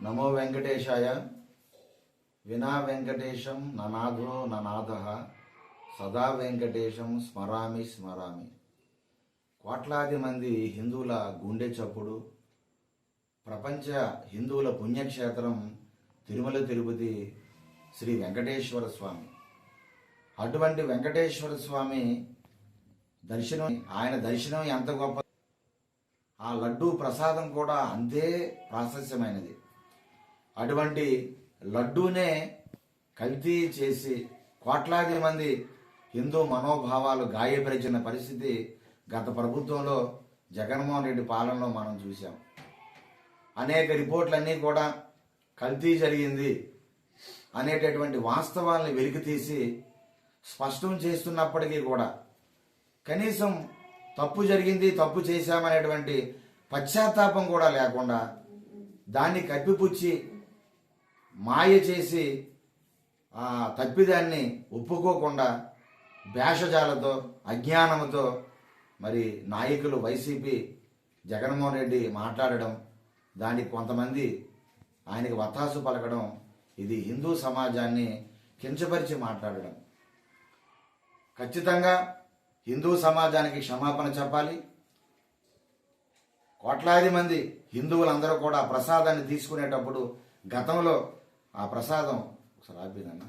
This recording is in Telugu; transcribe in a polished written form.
నమో వెంకటేశాయ. వినా వెంకటేశం ననాథో ననాథ సదా వెంకటేశం స్మరామి స్మరామి. కోట్లాది మంది హిందువుల గుండె చప్పుడు, ప్రపంచ హిందువుల పుణ్యక్షేత్రం తిరుమల తిరుపతి శ్రీ వెంకటేశ్వర స్వామి. అటువంటి వెంకటేశ్వర స్వామి దర్శనం, ఆయన దర్శనం ఎంత గొప్ప, ఆ లడ్డూ ప్రసాదం కూడా అంతే ప్రాశస్యమైనది. అటువంటి లడ్డూనే కల్తీ చేసి కోట్లాది మంది హిందూ మనోభావాలు గాయపరిచిన పరిస్థితి గత ప్రభుత్వంలో జగన్మోహన్ రెడ్డి పాలనలో మనం చూసాం. అనేక రిపోర్ట్లన్నీ కూడా కల్తీ జరిగింది అనేటటువంటి వాస్తవాల్ని వెలికితీసి స్పష్టం చేస్తున్నప్పటికీ కూడా కనీసం తప్పు జరిగింది, తప్పు చేశామనేటువంటి పశ్చాత్తాపం కూడా లేకుండా దాన్ని కప్పిపుచ్చి మాయ చేసి ఆ తప్పిదాన్ని ఒప్పుకోకుండా భేషజాలతో అజ్ఞానంతో మరి నాయకులు వైసీపీ జగన్మోహన్ రెడ్డి మాట్లాడడం, దానికి కొంతమంది ఆయనకి వత్తాసు పలకడం, ఇది హిందూ సమాజాన్ని కించపరిచి మాట్లాడడం. ఖచ్చితంగా హిందూ సమాజానికి క్షమాపణ చెప్పాలి. కోట్లాది మంది హిందువులందరూ కూడా ప్రసాదాన్ని తీసుకునేటప్పుడు గతంలో ఆ ప్రసాదం ఒకసారి ఆపిదన్నా